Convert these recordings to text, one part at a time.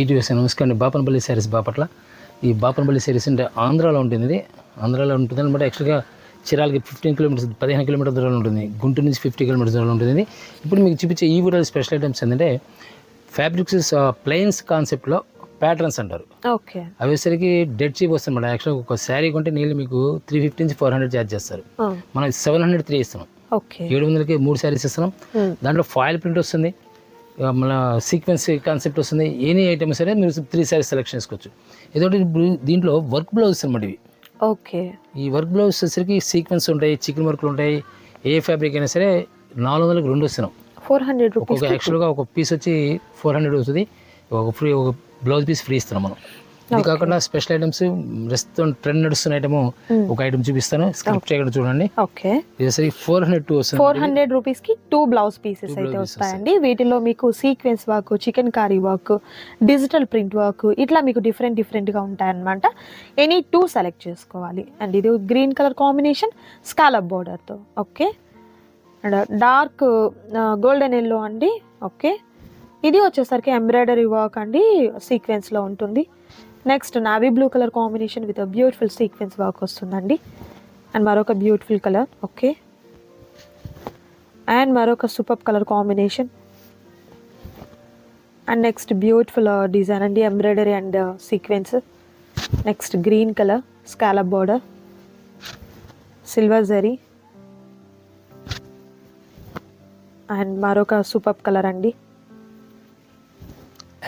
ఈటీవీఎస్ నమస్కారం అండి. బాపనపల్లి శారీస్ బాపట్ల. ఈ బాపనపల్లి శారీస్ అంటే ఆంధ్రాలో ఉంటుంది. ఇది ఆంధ్రాలో ఉంటుంది అనమాట. యాక్చువల్గా చీరాలకి 15 కిలోమీటర్స్ 15 కిలోమీటర్ దూరంలో ఉంటుంది. గుంటూరు నుంచి 50 కిలోమీటర్స్ దూరంలో ఉంటుంది. ఇప్పుడు మీకు చూపించే ఈ వీడియోలో స్పెషల్ ఐటమ్స్ ఏంటంటే ఫ్యాబ్రిక్స్ ప్లెయిన్స్ కాన్సెప్ట్లో ప్యాటర్న్స్ అంటారు. ఓకే. అవేసరికి డెడ్ చీప్ వస్తుంది మేడం. యాక్చువల్గా ఒక శారీ కొంటే నీళ్ళు మీకు 350 నుంచి 400 ఛార్జ్ చేస్తారు. మనం 703 ఇస్తున్నాం. 700కి 3 శారీస్ ఇస్తున్నాం. దాంట్లో ఫాయిల్ ప్రింట్ వస్తుంది, మన సీక్వెన్స్ కాన్సెప్ట్ వస్తుంది. ఎనీ ఐటమ్ సరే మీరు 3 శారీస్ సెలెక్షన్ చేసుకోవచ్చు. ఏదోటి దీంట్లో వర్క్ బ్లౌజ్ అనమాట ఇవి. ఓకే. ఈ వర్క్ బ్లౌజ్ వచ్చేసరికి సీక్వెన్స్ ఉంటాయి, చికెన్ వర్క్లు ఉంటాయి. ఏ ఫ్యాబ్రిక్ అయినా సరే 400కి 2 ఇస్తున్నాం. 400 రూపీస్. యాక్చువల్గా ఒక పీస్ వచ్చి 400 అవుతుంది. ఒక బ్లౌజ్ పీస్ ఫ్రీ ఇస్తున్నాం మనం. ఇది కాకుండా స్పెషల్ ఐటమ్స్ ప్రస్తుతం ట్రెండ్ నడుస్తున్న ఐటమ్ ఒక ఐటమ్ చూపిస్తాను. స్క్రిప్ట్ చేయకుండా చూడండి. ఓకే. ఇది 402 వస్తుంది. 400 రూపీస్ కి 2 బ్లౌజ్ పీసెస్ అయితే వస్తాయండి. వీటిలో మీకు sequence work, chikankari work, digital print work ఇట్లా మీకు డిఫరెంట్ గా ఉంటాయన్నమాట. ఎనీ 2 సెలెక్ట్ చేసుకోవాలి. అండ్ ఇది green colour combination scallop border తో. Okay. And dark golden yellow అండి. ఓకే. ఇది వచ్చేసరికి ఎంబ్రాయిడరీ వర్క్ అండి, సీక్వెన్స్ లో ఉంటుంది. Next navy blue colour combination with beautiful sequence work వస్తుందండి. అండ్ మరొక బ్యూటిఫుల్ కలర్. ఓకే. అండ్ మరొక super colour combination. And next beautiful design అండి, embroidery and sequence. Next green colour scallop border, silver zari. And మరొక super colour అండి,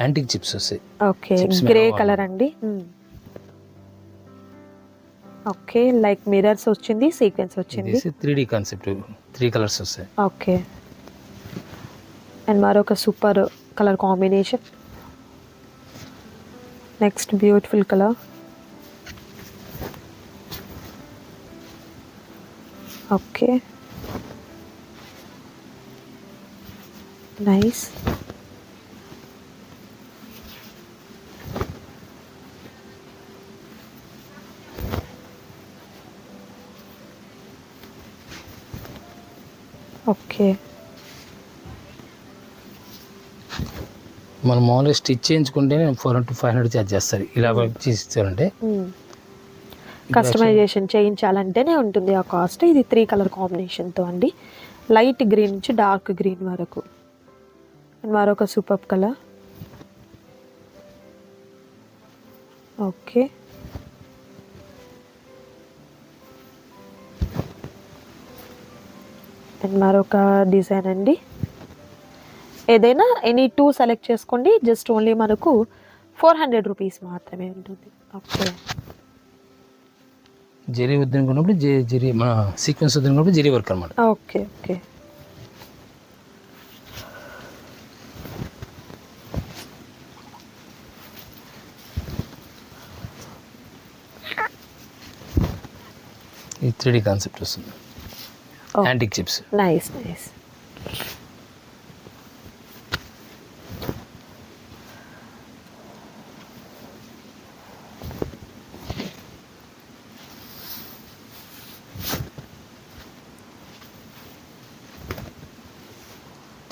antique chips వస్తాయి. Okay. Grey colour అండి. Okay. Like mirrors వచ్చింది, sequence వచ్చింది. 3D concept, 3 colours వస్తాయి. Okay. And మరొక super colour combination. Next beautiful colour. Okay. Nice. Okay. మనం మామూలుగా స్టిచ్ చేయించుకుంటే 400 to 500 ఛార్జ్ చేస్తారు. ఇలా వర్క్ చేస్తారంటే కస్టమైజేషన్ చేయించాలంటేనే ఉంటుంది ఆ కాస్ట్. ఇది 3 కలర్ కాంబినేషన్తో అండి, లైట్ గ్రీన్ నుంచి డార్క్ గ్రీన్ వరకు. అండ్ మరొక సూపర్ కలర్. ఓకే. అండ్ మరొక డిజైన్ అండి. ఏదైనా ఎనీ 2 సెలెక్ట్ చేసుకోండి. జస్ట్ ఓన్లీ మనకు 400 రూపీస్ మాత్రమే ఉంటుంది. ఓకే. జరీ వద్దనుకున్నప్పుడు జరీ, మన సీక్వెన్స్ వద్దనుకున్నప్పుడు జరీ వర్క్ అనమాట. ఓకే. ఓకే. ఈ 3D కాన్సెప్ట్ వస్తుంది. Antique chips. Nice nice.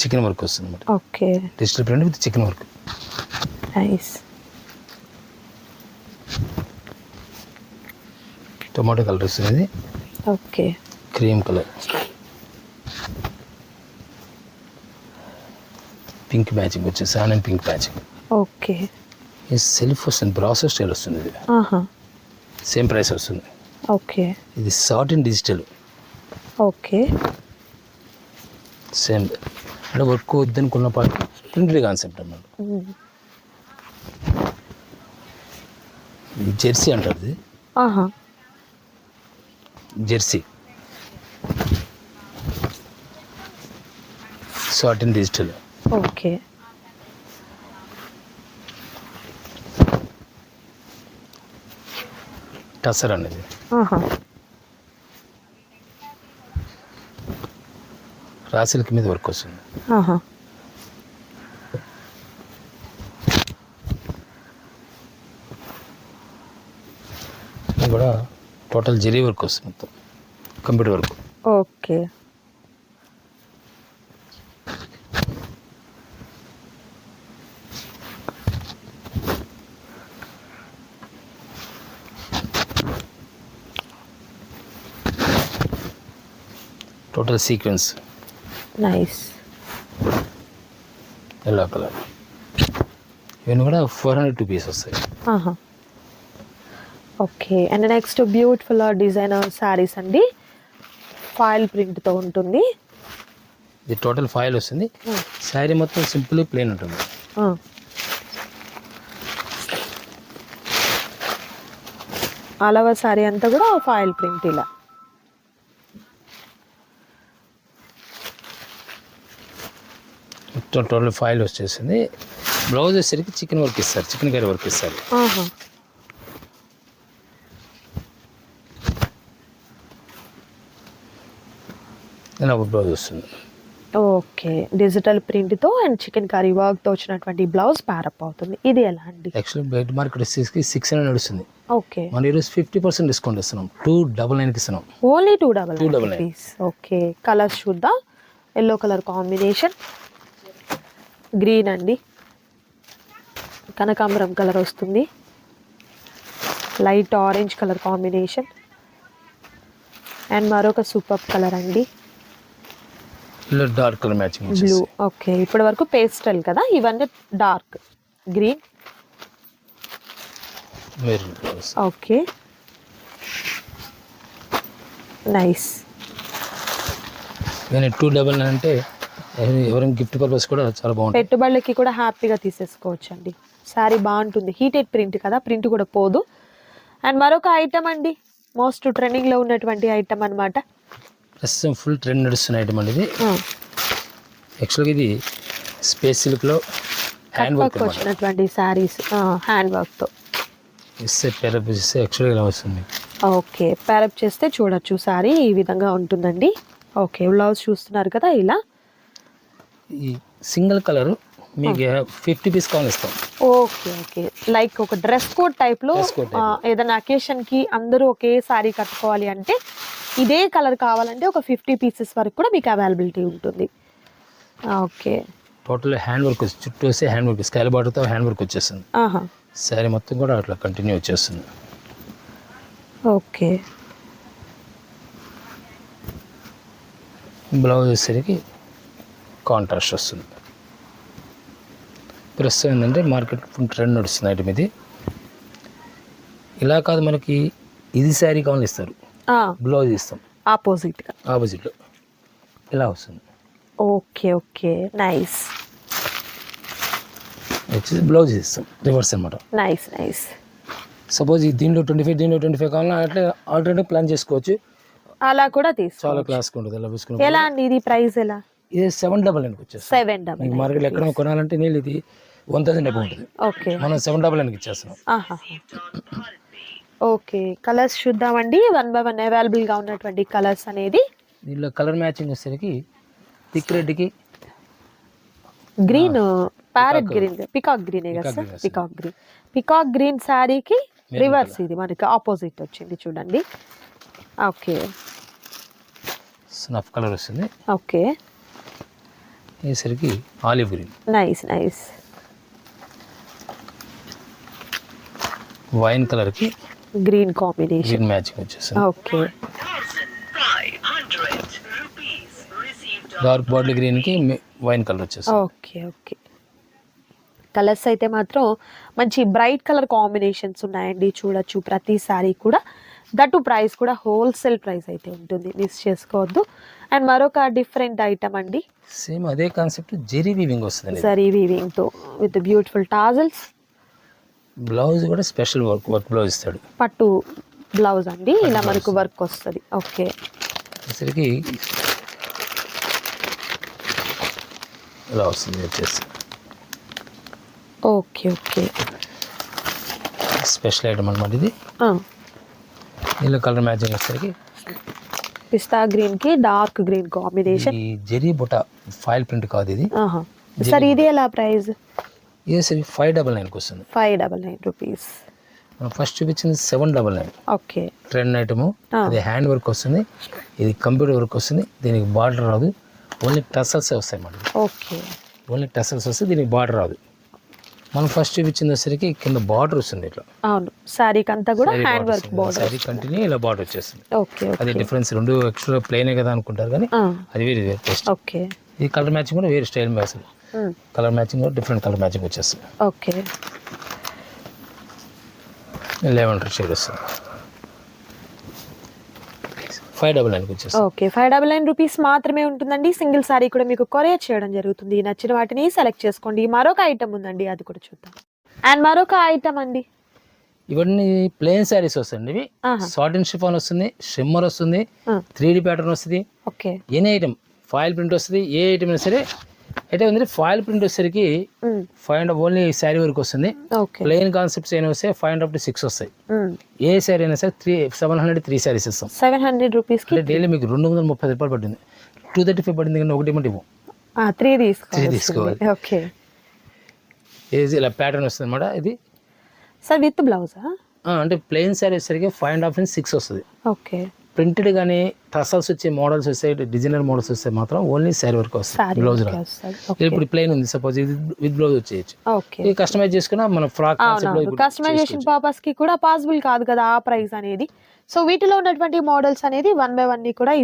Chikan work వస్తుంది అనమాట. Okay. Digital print with chikan work. Nice. Tomato colour వస్తుంది. Okay. Cream colour, pink matching వచ్చేసి 7 పింక్ మ్యాచింగ్. ఓకే. ఇది సెల్ఫ్ వస్తుంది, బ్రాసో స్టైల్ వస్తుంది. ఇది సేమ్ ప్రైస్ వస్తుంది. ఓకే. ఇది సాటిన్ డిజిటల్. ఓకే. సేమ్ అంటే వర్క్ వద్దనుకున్న పాటు ప్రింటెడ్ కాన్సెప్ట్ అన్నమాట. జెర్సీ అంటారు. ఇది Jersey satin digital. Okay. Tussar అనేది రాసిల్క్ మీద వర్క్ వస్తుంది. ఇది కూడా టోటల్ జెరీ వర్క్ వస్తుంది, మొత్తం computer work. Okay. Total sequence nice. Yellow colour. ఇవన్నీ కూడా 402 పీస్ వస్తాయి. Okay. And next beautiful designer saris అండి, ఫాయిల్ ప్రింట్తో ఉంటుంది. ఇది టోటల్ ఫాయిల్ వస్తుంది. శారీ మొత్తం సింపుల్ ప్లెయిన్ ఉంటుంది. అలవ శారీ అంతా కూడా ఫాయిల్ ప్రింట్ ఇలా. టోటల్ ఫాయిల్ వచ్చేసింది. బ్లౌజ్ వచ్చేసరికి చికెన్ వర్క్ ఇస్తారు, చికెన్ కర్రీ వర్క్ ఇస్తారు. ఇలా ఒక బ్లౌజ్ వస్తుంది. ఓకే. డిజిటల్ ప్రింట్తో అండ్ చికెన్ కర్రీ వర్క్తో వచ్చినటువంటి బ్లౌజ్ ప్యారప్ అవుతుంది. ఇది ఎలా అండి? యాక్చువల్లీ బయట మార్కెట్ వచ్చేసి 600 నడుస్తుంది. ఓకే. మన ఈరోజు 50% డిస్కౌంట్ ఇస్తున్నాం. 299కి ఇస్తున్నాం. ఓన్లీ 299. ఓకే. కలర్స్ చూద్దాం. ఎల్లో కలర్ కాంబినేషన్, గ్రీన్ అండి, కనకాంబరం కలర్ వస్తుంది, light orange colour combination, and మరొక సూపర్ కలర్ అండి, dark colour matching blue. Okay. ఇప్పటి వరకు పేస్టల్ కదా, ఇవన్నీ డార్క్ గ్రీన్. ఓకే. నైస్. 299 అంటే ఎవరైనా గిఫ్ట్ పర్పస్ కూడా చాలా బాగుంటుంది. పెట్టుబడులకి కూడా హ్యాపీగా తీసేసుకోవచ్చు అండి. శారీ బాగుంటుంది, హీటెడ్ ప్రింట్ కదా, ప్రింట్ కూడా పోదు. అండ్ మరొక ఐటమ్ అండి, మోస్ట్ ట్రెండింగ్లో ఉన్నటువంటి ఐటమ్ అనమాట. ప్రస్తుతం ఫుల్ ట్రెండ్ నడుస్తున్న ఐటమ్ అండి ఇది. యాక్చువల్గా ఇది స్పేస్ సిల్క్లో హ్యాండ్ వర్క్ వచ్చినటువంటి శారీస్, హ్యాండ్ వర్క్తో ఇస్తే పేరప్ చేస్తే యాక్చువల్గా ఇలా వస్తుంది. ఓకే. పేరప్ చేస్తే చూడొచ్చు శారీ ఈ విధంగా ఉంటుందండి. ఓకే. బ్లౌజ్ చూస్తున్నారు కదా ఇలా. ఈ సింగిల్ కలర్ మీకు 50 పీస్ కావాలి ఇస్తాం. ఓకే. ఓకే. లైక్ ఒక డ్రెస్ కోడ్ టైప్లో ఏదైనా అకేషన్కి అందరూ ఒకే శారీ కట్టుకోవాలి అంటే ఇదే కలర్ కావాలంటే ఒక 50 పీసెస్ వరకు కూడా మీకు అవైలబిలిటీ ఉంటుంది. ఓకే. టోటల్ హ్యాండ్ వర్క్ చుట్టూ వస్తే హ్యాండ్ వర్క్ స్కైల్ బార్డర్తో హ్యాండ్ వర్క్ వచ్చేస్తుంది. శారీ మొత్తం కూడా అట్లా కంటిన్యూ వచ్చేస్తుంది. ఓకే. బ్లౌజ్ వచ్చేసరికి కాంట్రాస్ట్ వస్తుంది. ప్రస్తుతం ఏంటంటే మార్కెట్ ట్రెండ్ నడుస్తుంది ఐటమ్ ఇది. ఇలా కాదు, మనకి ఇది శారీ కావాలి ఇస్తారు, బ్లౌజ్ ఇస్తాం ఆపోజిట్లో ఇలా వస్తుంది. ఓకే. ఓకే. నైస్. వచ్చేసి బ్లౌజ్ ఇస్తాం రివర్స్ అనమాట. నైస్. నైస్. సపోజ్ దీంట్లో 25 కావాలన్నా అట్లా ఆల్టర్నేటివ్ ప్లాన్ చేసుకోవచ్చు. అలా కూడా తీసుకోవచ్చు. చాలా క్లాస్గా ఉంటుంది. అలా వేసుకుని ఎలా అండి ఇది ప్రైస్ ఎలా? ఇది 799కి వచ్చేస్తుంది. 799. మార్కెట్లో ఎక్కడ కొనాలంటే నేను ఇది 1000 అబౌ ఉంటుంది. ఓకే. మనం 799కి ఇచ్చేస్తున్నాం. ఓకే. కలర్స్ చూద్దామండి, 1 by 1 అవైలబుల్గా ఉన్నటువంటి కలర్స్ అనేది. దీనిలో కలర్ మ్యాచింగ్ వచ్చేసరికి థిక్ రెడ్కి green, parrot green, peacock green కదా సార్, పికాక్ గ్రీన్ శారీకి రివర్స్ ఇది మనకి ఆపోజిట్ వచ్చింది చూడండి. ఓకే. స్నఫ్ కలర్ వస్తుంది. ఓకే. ఈసరికి olive green. Nice. Nice. Wine కలర్కి గ్రీన్ కాంబినేషన్, గ్రీన్ మ్యాచింగ్ వచ్చేస్తుంది. ఓకే. డార్క్ బాటిల్ గ్రీన్కి వైన్ కలర్ వచ్చేస్తుంది. ఓకే. ఓకే. కలర్స్ అయితే మాత్రం మంచి బ్రైట్ కలర్ కాంబినేషన్స్ ఉన్నాయండి, చూడొచ్చు ప్రతి సారీ కూడా. దట్టు ప్రైస్ కూడా హోల్సేల్ ప్రైస్ అయితే ఉంటుంది, మిస్ చేసుకోవద్దు. అండ్ మరొక డిఫరెంట్ ఐటమ్ అండి, సేమ్ అదే కాన్సెప్ట్, జెరీ వీవింగ్ వస్తుంది. జరీ వీవింగ్తో విత్ బ్యూటిఫుల్ టాజల్స్. బ్లౌజ్ కూడా స్పెషల్ వర్క్ బ్లౌజ్ ఇస్తాడు, పట్టు బ్లౌజ్ అండి, ఇలా మనకు వర్క్ వస్తుంది. ఓకే. సరికి ఇలా వస్తుంది వచ్చేసి. ఓకే. ఓకే. స్పెషల్ ఐటమ్ అనమాట ఇది. ఇలా కలర్ మ్యాచింగ్ వచ్చేసరికి పిస్తా గ్రీన్ కి డార్క్ గ్రీన్ కాంబినేషన్. ఈ జెరీ బుట్ట ఫాయిల్ ప్రింట్ కాదు ఇది. సార్ ఇది ఎలా ప్రైస్? ఇది 599కి వస్తుంది. 599 రూపీస్. మనం ఫస్ట్ చూపించింది 799. ఓకే. Trend item. ఇది హ్యాండ్ వర్క్ వస్తుంది, ఇది కంప్యూటర్ వర్క్ వస్తుంది. దీనికి బార్డర్ రాదు, ఓన్లీ టసల్స్ వస్తాయి అన్నమాట. ఓకే. ఓన్లీ టసల్స్ వస్తే దీనికి బార్డర్ రాదు. మనం ఫస్ట్ చూపించింది వచ్చేసరికి కింద బార్డర్ వస్తుంది ఇట్లా. అవును, శారీకి అంతా కూడా hand work border. Sorry continue ఇలా బార్డర్ వచ్చేస్తుంది. ఓకే, అది డిఫరెన్స్. రెండు యాక్చువల్గా ప్లెయినే కదా అనుకుంటారు, కానీ అది వేరే వేరే టేస్ట్. ఓకే, ఈ కలర్ మ్యాచింగ్ కూడా వేరే స్టైల్ మ్యాచింగ్, కలర్ మ్యాచింగ్ కూడా డిఫరెంట్ కలర్ మ్యాచింగ్ వచ్చేస్తుంది. ఓకే, లెవెండర్ షేడ్ వస్తుంది. 599 వచ్చేస్తుంది. ఓకే, 599 రూపీస్ మాత్రమే ఉంటుందండి. సింగిల్ సారీ కూడా మీకు కొరియర్ చేయడం జరుగుతుంది. నచ్చిన వాటిని సెలెక్ట్ చేసుకోండి. మరొక ఐటమ్ ఉందండి, అది కూడా చూద్దాం. అండ్ మరొక ఐటమ్ అండి, ఇవన్నీ ప్లెయిన్ శారీస్ వస్తుంది. ఇవి సాటిన్ షిఫాన్ వస్తుంది, షిమ్మర్ వస్తుంది, 3D ప్యాటర్న్ వస్తుంది. Okay, any item foil print వస్తుంది. ఏ ఐటమ్ అయినా సరే అయితే ఉంది. ఫాయిల్ ప్రింట్ వచ్చేసరికి 500 ఓన్లీ శారీ వరకు వస్తుంది. ప్లెయిన్ కాన్సెప్ట్స్ అయినా వస్తే 500 to 6 వస్తాయి. ఏ శారీ అయినా సరే 700 3 శారీస్ ఇస్తాం. 700 రూపీస్ అంటే డైలీ మీకు 230 రూపాయలు పడుతుంది. 235 పడింది, కానీ ఒకటి ఇవ్వండి, 3 తీసుకోవాలి. ఓకే, ఇది ఇలా ప్యాటర్న్ వస్తుంది అనమాట. ఇది సార్ విత్ బ్లౌజా? అంటే ప్లెయిన్ శారీ వచ్చేసరికి 5.5 నుంచి 6 వస్తుంది. ఓకే, ప్రింటెడ్ కానీ టసల్స్ వచ్చే మోడల్స్ వస్తాయి, డిజైనర్ మోడల్స్ వస్తే మాత్రం ఓన్లీ శారీ వరకు వస్తుంది, బ్లౌజ్ రాదు. ఇప్పుడు ప్లెయిన్ ఉంది సపోజ్, ఇది విత్ బ్లౌజ్ వచ్చేయచ్చు. ఇది కస్టమైజ్ చేసుకున్నా మన ఫ్రాక్ కస్టమైజేషన్ పర్పస్ కి కూడా పాసిబుల్ కాదు కదా ఆ ప్రైస్ అనేది. సో వీటిలో ఉన్నటువంటి మోడల్స్ అనేది 1 by 1 కూడా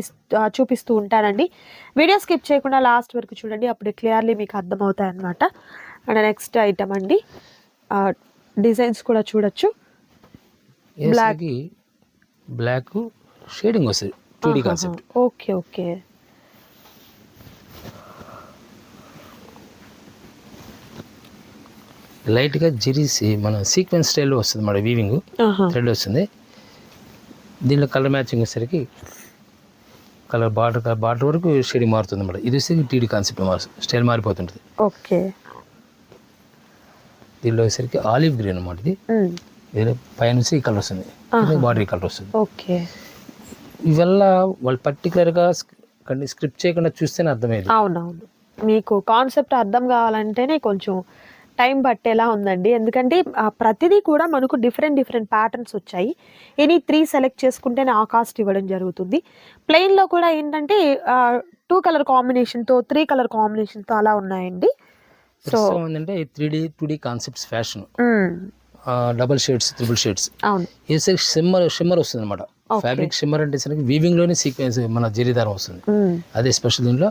చూపిస్తూ ఉంటానండి. వీడియో స్కిప్ చేయకుండా లాస్ట్ వరకు చూడండి, అప్పుడు క్లియర్లీ మీకు అర్థమవుతాయి అన్నమాట. అండ్ నెక్స్ట్ ఐటమ్ అండి, డిజైన్స్ కూడా చూడొచ్చు. బ్లాక్ షేడింగ్ వస్తుంది, 2D కాన్సెప్ట్. ఓకే, ఓకే, లైట్గా జిరీసి మన సీక్వెన్స్ స్టైల్లో వస్తుంది, మన వీవింగ్ థ్రెడ్ వస్తుంది. దీనిలో కలర్ మ్యాచింగ్ వచ్చేసరికి కలర్ బార్డర్ వరకు షేడింగ్ మారుతుంది అన్నమాట. ఇది వచ్చేసరికి 3D కాన్సెప్ట్ స్టైల్ మారిపోతుంటుంది. ఓకే, దీనిలో వచ్చేసరికి ఆలివ్ గ్రీన్ అన్నమాట. ఇది పైనుంచి ఈ కలర్ వస్తుంది, బార్డర్ ఈ కలర్ వస్తుంది. ఓకే, ఇవల్ల వాళ్ళు పర్టికులర్గా స్క్రిప్ట్ చేయకుండా చూస్తేనే అర్థమయ్యేది. అవునవును, మీకు కాన్సెప్ట్ అర్థం కావాలంటేనే కొంచెం టైం పట్టేలా ఉందండి. ఎందుకంటే ప్రతిదీ కూడా మనకు డిఫరెంట్ ప్యాటర్న్స్ వచ్చాయి. ఎనీ 3 సెలెక్ట్ చేసుకుంటేనే ఆ కాస్ట్ ఇవ్వడం జరుగుతుంది. ప్లెయిన్లో కూడా ఏంటంటే 2 కలర్ కాంబినేషన్తో 3 కలర్ కాంబినేషన్తో అలా ఉన్నాయండి. సో ఏంటంటే 2D concepts fashion, double shades, triple shades. అవును, ఇది షిమ్మర్ వస్తుంది అనమాట. ఫ్యాబ్రిక్ షిమ్మర్ అంటే సరికి వీవింగ్ లోనే సీక్వెన్స్ మన జరీదారం వస్తుంది, అదే స్పెషల్. దీనిలో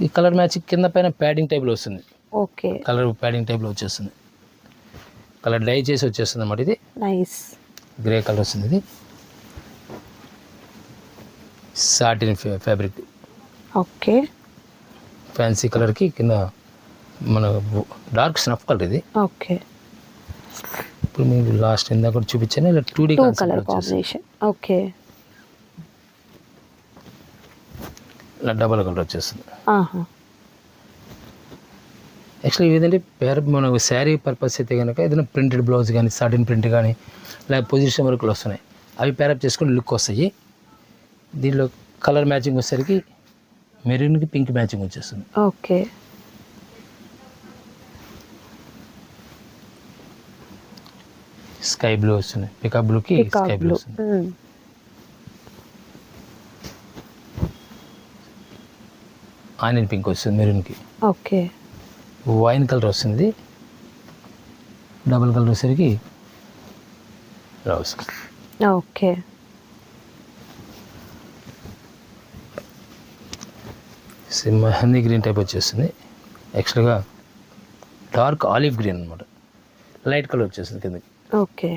ఈ కలర్ మ్యాచింగ్ కింద పైన ప్యాడింగ్ టైప్లో వస్తుంది. ఓకే, కలర్ ప్యాడింగ్ టైప్లో వచ్చేస్తుంది, కలర్ డై చేసి వచ్చేస్తుంది అన్నమాట. ఇది నైస్ గ్రే కలర్ వస్తుంది. ఇది సాటిన్ ఫ్యాబ్రిక్. ఓకే, ఫ్యాన్సీ కలర్కి కింద మన డార్క్ స్నఫ్ కలర్ ఇది. ఓకే, ఇప్పుడు మీకు లాస్ట్ ఇందాక కూడా చూపించాను, ఇలా 2D కలర్ కాంబినేషన్. ఓకే, ఇలా డబల్ కలర్ వచ్చేస్తుంది. యాక్చువల్లీ ఏదంటే మనకు శారీ పర్పస్ అయితే కనుక ఏదైనా ప్రింటెడ్ బ్లౌజ్ కానీ, సాటిన్ ప్రింట్ కానీ, లేక పొజిషన్ వర్క్లు వస్తున్నాయి, అవి ప్యారప్ చేసుకొని లుక్ వస్తాయి. దీనిలో కలర్ మ్యాచింగ్ వచ్చేసరికి మెరూన్కి పింక్ మ్యాచింగ్ వచ్చేస్తుంది. ఓకే, స్కై బ్లూ వస్తుంది, పికాక్ బ్లూకి స్కై బ్లూ వస్తుంది. ఆనియన్ పింక్ వస్తుంది మెరూన్కి. ఓకే, వైన్ కలర్ వస్తుంది, డబుల్ కలర్ వచ్చేసరికి వస్తుంది. ఓకే, మెహందీ గ్రీన్ టైప్ వచ్చేస్తుంది. యాక్చువల్గా డార్క్ ఆలివ్ గ్రీన్ అనమాట, లైట్ కలర్ వచ్చేస్తుంది కిందకి. ఓకే,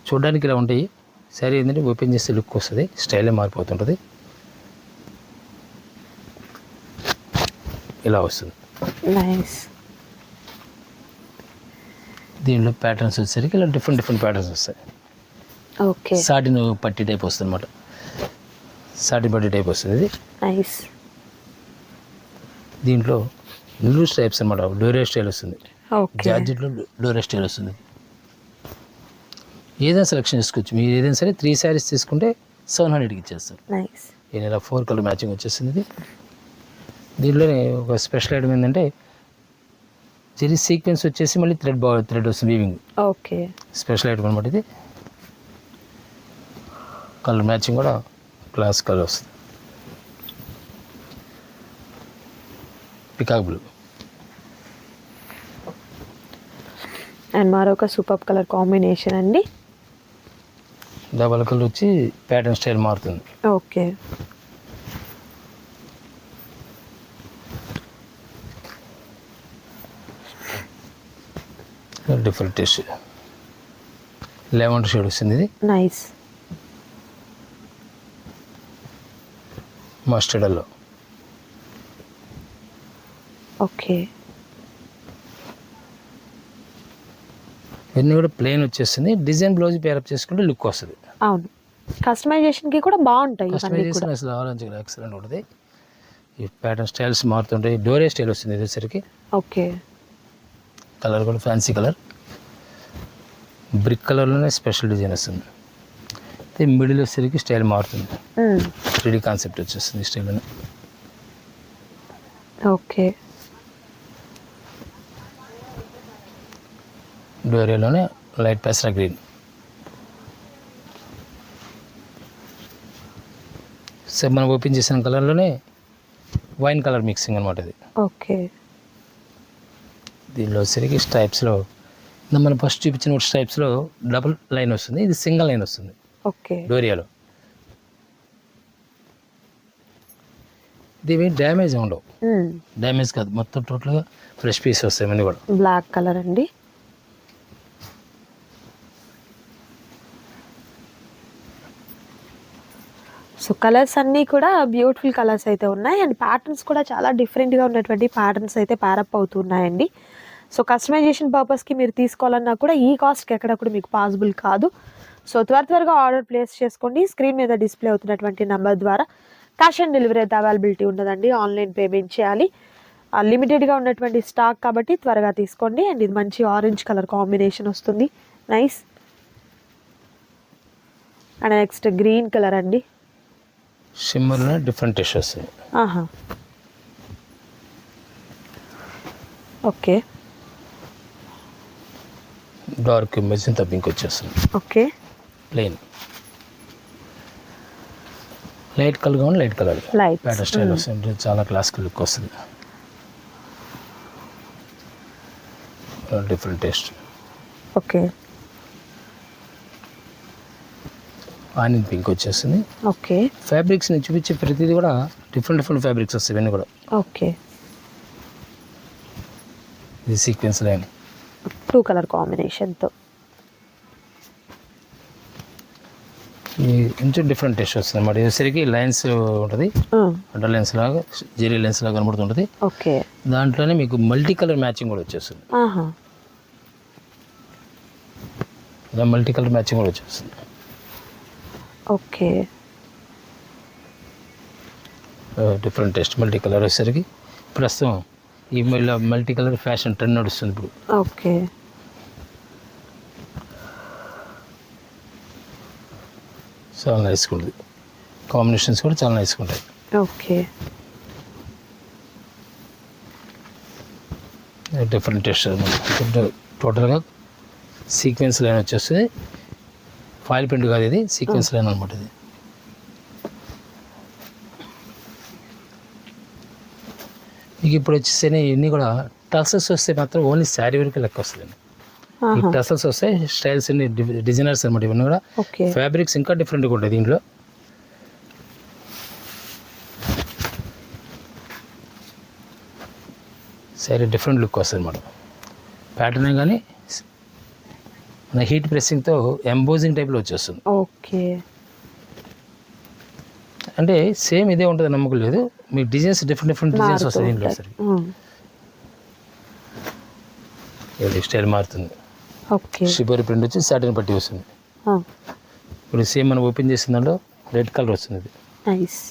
చూడడానికి ఇలా ఉంటాయి. శారీ ఏంటంటే ఓపెన్ చేస్తే లుక్ వస్తుంది, స్టైలే మారిపోతుంటుంది. ఇలా వస్తుంది. నైస్. దీనిలో ప్యాటర్న్స్ వచ్చేసరికి ఇలా డిఫరెంట్ ప్యాటర్న్స్ వస్తాయి. ఓకే, సాటిన్ పట్టి టైప్ వస్తుంది అనమాట, సాటిన్ పట్టి టైప్ వస్తుంది ఇది. నైస్. దీంట్లో లూజ్ టైప్స్ అనమాట, డోరే స్టైల్ వస్తుంది. ఓకే, జార్జెట్లో డోరే స్టైల్ వస్తుంది. ఏదైనా సెలెక్షన్ చేసుకోవచ్చు మీరు, ఏదైనా సరే 3 శారీస్ తీసుకుంటే 700కి ఇచ్చేస్తారు. నైస్. ఇలా 4 కలర్ మ్యాచింగ్ వచ్చేస్తుంది ఇది. దీంట్లోనే ఒక స్పెషల్ ఐటమ్ ఏంటంటే జరీ సీక్వెన్స్ వచ్చేసి మళ్ళీ థ్రెడ్ వస్తుంది వీవింగ్. ఓకే, స్పెషల్ ఐటమ్ అనమాట ఇది. కలర్ మ్యాచింగ్ కూడా క్లాస్ కలర్ వస్తుంది, పికాక్ బ్లూ. అండ్ మరొక సూపర్ కలర్ కాంబినేషన్ అండి. డబల్ కలర్ వచ్చి ప్యాటర్న్ స్టైల్ మారుతుంది. Okay, different taste. Lavender shade వస్తుంది. ఇది నైస్. Mustard yellow. ఓకే, ఇవన్నీ కూడా ప్లెయిన్ వచ్చేస్తుంది. డిజైన్ బ్లౌజ్ పేరప్ చేసుకుంటే లుక్ వస్తుంది. అవును, కస్టమైజేషన్కి కూడా బాగుంటాయి. కస్టమైజేషన్ అసలు ఆలోచించగా ఎక్సలెంట్ ఉంటుంది. ఈ ప్యాటర్న్ స్టైల్స్ మారుతుంటాయి. డోరే స్టైల్ వస్తుంది ఇదేసరికి. ఓకే, కలర్ కూడా ఫ్యాన్సీ కలర్. బ్రిక్ కలర్లోనే స్పెషల్ డిజైన్ వస్తుంది. అయితే మిడిల్ వచ్చేసరికి స్టైల్ మారుతుంది. 3D కాన్సెప్ట్ వచ్చేస్తుంది ఈ స్టైల్లోనే. ఓకే, డోరేలోనే లైట్ పెసరా గ్రీన్. సో మనం ఓపెన్ చేసిన కలర్లోనే వైన్ కలర్ మిక్సింగ్ అనమాట ఇది. ఓకే, దీనిలో వచ్చేసరికి స్ట్రైప్స్లో మనం ఫస్ట్ చూపించిన స్ట్రైప్స్లో డబుల్ లైన్ వస్తుంది. ఇది సింగిల్ లైన్ వస్తుంది ఓకే. డోరియాలో. ఇవి డ్యామేజ్ ఉండవు. డ్యామేజ్ కాదు, మొత్తం టోటల్గా ఫ్రెష్ పీస్ వస్తాయి ఇవన్నీ కూడా. బ్లాక్ కలర్ అండి. సో కలర్స్ అన్నీ కూడా బ్యూటిఫుల్ కలర్స్ అయితే ఉన్నాయి. అండ్ ప్యాటర్న్స్ కూడా చాలా డిఫరెంట్గా ఉన్నటువంటి ప్యాటర్న్స్ అయితే ప్యారప్ అవుతున్నాయండి. సో కస్టమైజేషన్ పర్పస్కి మీరు తీసుకోవాలన్నా కూడా ఈ కాస్ట్కి ఎక్కడ కూడా మీకు పాసిబుల్ కాదు. సో త్వరగా ఆర్డర్ ప్లేస్ చేసుకోండి. స్క్రీన్ మీద డిస్ప్లే అవుతున్నటువంటి నెంబర్ ద్వారా క్యాష్ ఆన్ డెలివరీ అయితే అవైలబిలిటీ ఉండదండి. ఆన్లైన్ పేమెంట్ చేయాలి. లిమిటెడ్గా ఉన్నటువంటి స్టాక్ కాబట్టి త్వరగా తీసుకోండి. అండ్ ఇది మంచి ఆరెంజ్ కలర్ కాంబినేషన్ వస్తుంది. Nice. And next green colour అండి. షిమ్మర్లో డిఫరెంట్ టేస్ట్ వస్తుంది. ఆహా, ఓకే. డార్క్ మెజంతా పింక్ వచ్చేస్తుంది. ఓకే, ప్లెయిన్ లైట్ కలర్ కావాలి. Light colour light pattern style వస్తుంది. చాలా క్లాసికల్ లుక్ వస్తుంది. Different taste. Okay, onion pink వచ్చేస్తుంది. ఓకే. ఫ్యాబ్రిక్స్ నేను చూపించే ప్రతిదీ కూడా డిఫరెంట్ ఫ్యాబ్రిక్స్ వస్తాయి ఇవన్నీ కూడా. ఓకే, ఇది సీక్వెన్స్ లైన్ 2 కలర్ కాంబినేషన్తో. ఈ కొంచెం డిఫరెంట్ టేస్ట్ వస్తుంది అన్నమాట. ఇది లైన్స్ ఉంటుంది. అండర్ లైన్స్ లాగా జెరీ లైన్స్ లాగా కనబడుతుంటుంది. ఓకే, దాంట్లోనే మీకు మల్టీ కలర్ మ్యాచింగ్ కూడా వచ్చేస్తుంది. ఇలా మల్టీ కలర్ మ్యాచింగ్ కూడా వచ్చేస్తుంది. Okay, different taste. Multi colour వచ్చేసరికి ప్రస్తుతం ఈ మల్టీ కలర్ ఫ్యాషన్ ట్రెండ్ నడుస్తుంది ఇప్పుడు. ఓకే, చాలా నైస్గా ఉంటుంది. కాంబినేషన్స్ కూడా చాలా నైస్గా ఉంటాయి. ఓకే, డిఫరెంట్ టేస్ట్ అనమాట. టోటల్గా సీక్వెన్స్ లైన్ వచ్చేస్తుంది. ఫాయిల్ ప్రింట్ కాదు, ఇది సీక్వెన్స్ లైన్ అనమాట. ఇది మీకు ఇప్పుడు వచ్చేసి ఇవన్నీ కూడా టసల్స్ వస్తే మాత్రం ఓన్లీ శారీ వరకు లెక్క వస్తుంది. ఈ టసల్స్ వస్తాయి. స్టైల్స్ అన్ని డిజైనర్స్ అనమాట. ఇవన్నీ కూడా ఫ్యాబ్రిక్స్ ఇంకా డిఫరెంట్గా ఉంటాయి దీంట్లో. శారీ డిఫరెంట్ లుక్ వస్తుంది అనమాట. ప్యాటర్న్ కానీ మన హీట్ ప్రెస్సింగ్తో ఎంబోజింగ్ టైప్లో వచ్చేస్తుంది. ఓకే, అంటే సేమ్ ఇదే ఉంటుంది నమ్మకం లేదు. మీకు డిజైన్స్ డిఫరెంట్ డిజైన్స్ వస్తాయి దీంట్లో. సరే, ఇది స్టైల్ మారుతుంది. ఓకే, షిబోరి ప్రింట్ వచ్చి సాటిన్ పట్టి వస్తుంది. ఇప్పుడు సేమ్ మనం ఓపెన్ చేసిన దాంట్లో రెడ్ కలర్ వస్తుంది. ఇది నైస్.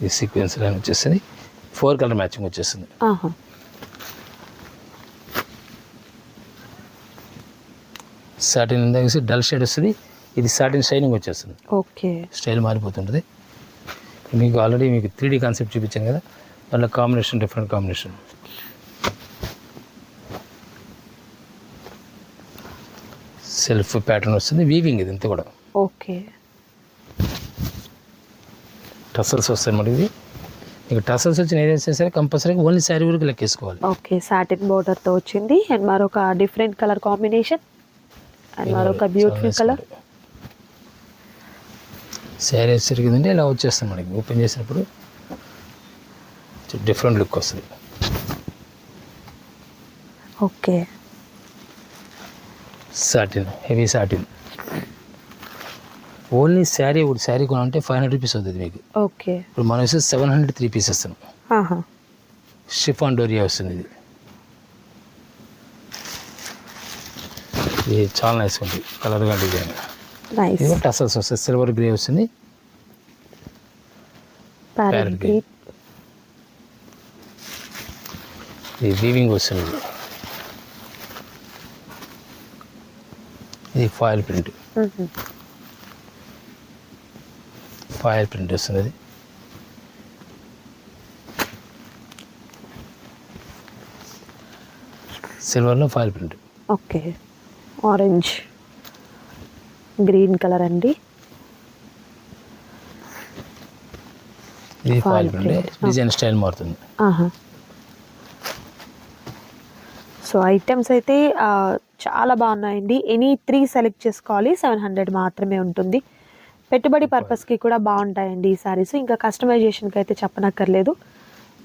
ఈ సీక్వెన్స్ లైన్ వచ్చేస్తుంది. 4 కలర్ మ్యాచింగ్ వచ్చేస్తుంది. సాటిన్ ఇందాక డల్ షేడ్ వస్తుంది. ఇది సాటిన్ షైనింగ్ వచ్చేస్తుంది. ఓకే, స్టైల్ మారిపోతుంటుంది. మీకు ఆల్రెడీ మీకు 3D కాన్సెప్ట్ చూపించాను కదా, దాంట్లో combination different combination. Self pattern వస్తుంది. వీవింగ్ ఇది అంతా కూడా. ఓకే, టసల్స్ వస్తాయి అన్నమాట. ఇది మీకు టసల్స్ వచ్చిన ఏదైనా సరే కంపల్సరీగా ఓన్లీ శారీ వరకు లెక్కేసుకోవాలి. ఓకే, సాటిన్ బోర్డర్తో వచ్చింది అండ్ మరొక డిఫరెంట్ కలర్ కాంబినేషన్ అండ్ మరొక బ్యూటిఫుల్ కలర్. శారీ వచ్చేసరికి ఏంటంటే ఇలా వచ్చేస్తుంది మనకి ఓపెన్ చేసినప్పుడు డిఫరెంట్ లుక్ వస్తుంది. Okay, satin, heavy satin. Only sari ఒకటి శారీ కొనాలంటే 500 రూపీస్ అవుతుంది మీకు. ఓకే, ఇప్పుడు మనం వేస్తే 700 3 పీసెస్ ఇస్తాం. ఆహా, షిఫాన్ డోరియా వస్తుంది ఇది. ఇది చాలా నైస్ ఉంటుంది కలర్గా డిజైన్. నైస్. ఇది టసల్స్ వస్తుంది, సిల్వర్ గ్రే వస్తుంది, ప్యారెట్ గ్రీన్. ఇది వీవింగ్ వస్తుంది. ఇది ఫాయిల్ ప్రింట్, ఫాయిల్ ప్రింట్ వస్తుంది. అది సిల్వర్లో foil print. Okay, orange green colour అండి. ఇది ఫాయిల్ ప్రింట్, డిజైన్ స్టైల్ మారుతుంది. ఆహా. సో ఐటమ్స్ అయితే చాలా బాగున్నాయండి. ఎనీ 3 సెలెక్ట్ చేసుకోవాలి, 700 మాత్రమే ఉంటుంది. పెట్టుబడి పర్పస్కి కూడా బాగుంటాయండి ఈ సారీస్. ఇంకా కస్టమైజేషన్కి అయితే చెప్పనక్కర్లేదు,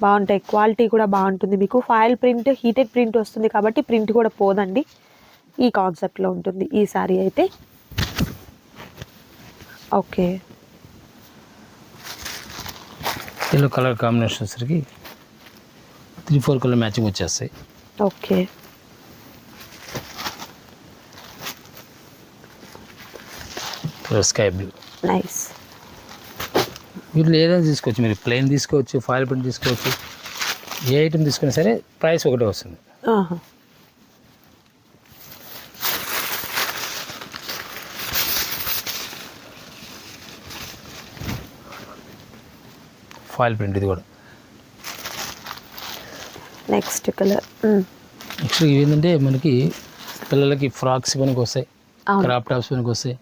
బాగుంటాయి. క్వాలిటీ కూడా బాగుంటుంది. మీకు ఫాయిల్ ప్రింట్, హీటెడ్ ప్రింట్ వస్తుంది కాబట్టి ప్రింట్ కూడా పోదండి. ఈ కాన్సెప్ట్లో ఉంటుంది ఈ సారీ అయితే. ఓకే, ఎల్లో కలర్ కాంబినేషన్ వచ్చేసరికి 3-4 కలర్ మ్యాచింగ్ వచ్చేస్తాయి. Okay, sky blue. నైస్. వీటిలో ఏదైనా తీసుకోవచ్చు, మీరు ప్లెయిన్ తీసుకోవచ్చు, ఫాయిల్ ప్రింట్ తీసుకోవచ్చు, ఏ ఐటమ్ తీసుకున్నా సరే ప్రైస్ ఒకటే వస్తుంది. ఆహా, ఫాయిల్ ప్రింట్ ఇది కూడా. Next colour. నెక్స్ట్ ఇవి ఏంటంటే మనకి పిల్లలకి ఫ్రాక్స్ పనికి వస్తాయి, క్రాప్ టాప్స్ పనికి వస్తాయి,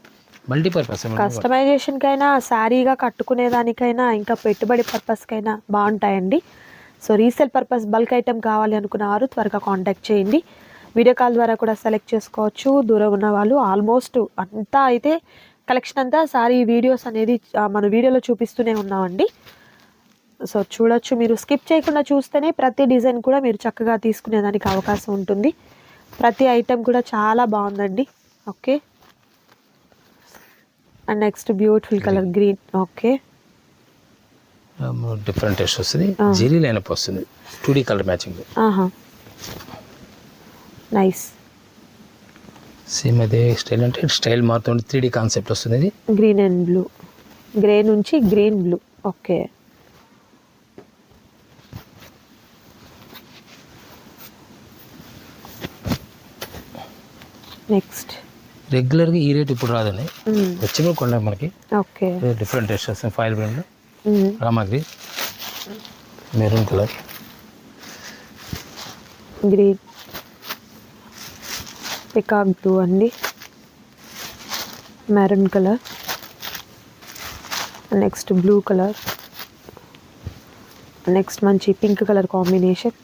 మల్టీపర్పస్. కస్టమైజేషన్కైనా, శారీగా కట్టుకునేదానికైనా, ఇంకా పెట్టుబడి పర్పస్కైనా బాగుంటాయండి. So resale purpose bulk item కావాలి అనుకున్న వారు త్వరగా కాంటాక్ట్ చేయండి. వీడియో కాల్ ద్వారా కూడా సెలెక్ట్ చేసుకోవచ్చు. దూరం ఉన్న వాళ్ళు ఆల్మోస్ట్ అంతా అయితే కలెక్షన్ అంతా శారీ వీడియోస్ అనేది మన వీడియోలో చూపిస్తూనే ఉన్నామండి. సో చూడొచ్చు, మీరు స్కిప్ చేయకుండా చూస్తేనే ప్రతి డిజైన్ కూడా మీరు చక్కగా తీసుకునేదానికి అవకాశం ఉంటుంది. ప్రతి ఐటెం కూడా చాలా బాగుందండి. Okay, and next beautiful colour green. Okay, different test వస్తుంది, జెరీ లైనప్ వస్తుంది, 2D కలర్ మ్యాచింగ్. ఆహా, నైస్. సేమ్ అదే స్టైల్ అంటే స్టైల్ మారుతుంది, 3D కాన్సెప్ట్ వస్తుంది. ఇది గ్రీన్ అండ్ బ్లూ, గ్రే నుంచి గ్రీన్ బ్లూ. Okay, next. రెగ్యులర్గా ఈ రేట్ ఇప్పుడు రాదండి, వచ్చినప్పుడు కొన్నాం మనకి. ఓకే, డిఫరెంట్ టెస్ట్ వస్తుంది. ఫాయిల్ ప్రింట్, రామాగ్రీ, maroon colour, green, peacock blue అండి, maroon colour, next blue colour, next మంచి pink colour combination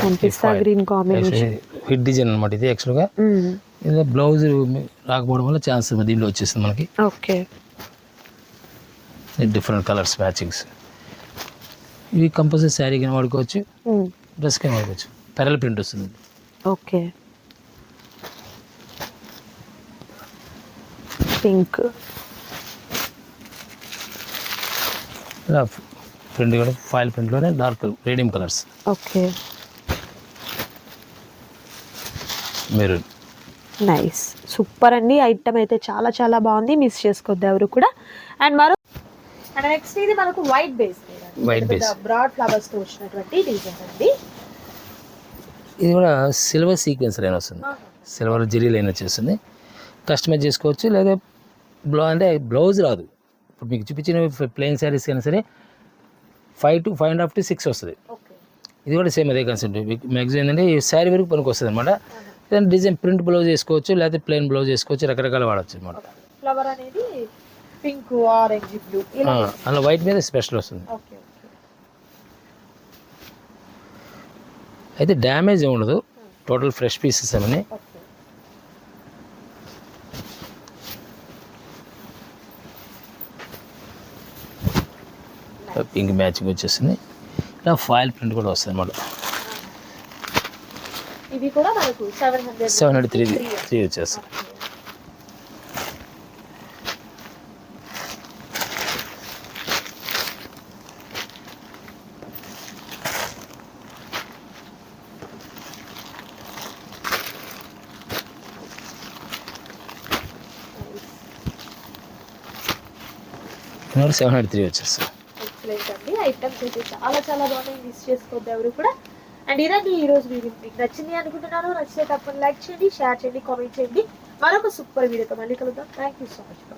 and pista green combination. Hit design అనమాట ఇది. యాక్చువల్గా ఇది బ్లౌజ్ రాకపోవడం వల్ల ఛాన్స్ దీనిలో వచ్చేస్తుంది మనకి. Okay, different colours matchings. ఇవి కంపల్సరీ శారీ కానీ వాడుకోవచ్చు, డ్రెస్ కానీ వాడుకోవచ్చు. పెరల్ ప్రింట్ వస్తుంది. ఓకే, పింక్, ఇలా ప్రింట్ కూడా ఫాయిల్ ప్రింట్లోనే dark radium colours. Okay, maroon. Nice, super అండి. ఐటమ్ అయితే చాలా చాలా బాగుంది, మిస్ చేసుకోవద్దు ఎవరు కూడా. అండ్ నెక్స్ట్ ఇది మనకు వైట్ బేస్, బ్రాడ్ ఫ్లవర్స్ తో వచ్చినటువంటి డిజైన్ అండి. ఇది కూడా సిల్వర్ సీక్వెన్స్ లైన్ వస్తుంది, సిల్వర్ జెరీ లైన్ వచ్చేస్తుంది. కస్టమైజ్ చేసుకోవచ్చు, లేదా బ్లౌజ్ రాదు. ఇప్పుడు మీకు చూపించిన ప్లెయిన్ శారీస్ అయినా సరే 5 to 5.5 to 6 వస్తుంది. ఇది కూడా సేమ్ అదే కాన్సెప్ట్. మ్యాక్సిమం ఏంటంటే ఈ శారీ వరకు పనికి వస్తుంది అనమాట. ఏదైనా డిజైన్ ప్రింట్ బ్లౌజ్ వేసుకోవచ్చు, లేకపోతే ప్లెయిన్ బ్లౌజ్ వేసుకోవచ్చు, రకరకాల వాడచ్చు అనమాట. ఫ్లవర్ అనేది పింక్, ఆరెంజ్, బ్లూ, అలా వైట్ మీద స్పెషల్ వస్తుంది. ఓకే, అయితే డ్యామేజ్ ఏమి ఉండదు, టోటల్ ఫ్రెష్ పీసెస్ అవన్నీ. పింక్ మ్యాచింగ్ వచ్చేసింది. ఇలా ఫాయిల్ ప్రింట్ కూడా వస్తుంది అన్నమాట. ఇది కూడా మనకు 703 వచ్చేస్తుంది. ఇది 703 వచ్చేస్తుంది. ఎక్సలెంట్ అండి. ఐటమ్స్ అయితే చాలా చాలా బాగున్నాయి, మిస్ చేసుకోవద్దు ఎవరు కూడా. అండ్ ఇదండి ఈ రోజు వీడియో, మీకు నచ్చింది అనుకుంటున్నాను. నచ్చితే తప్పని లైక్ చేయండి, షేర్ చేయండి, కామెంట్ చేయండి. మరొక సూపర్ వీడియోతో మళ్ళీ కలుద్దాం. Thank you so much.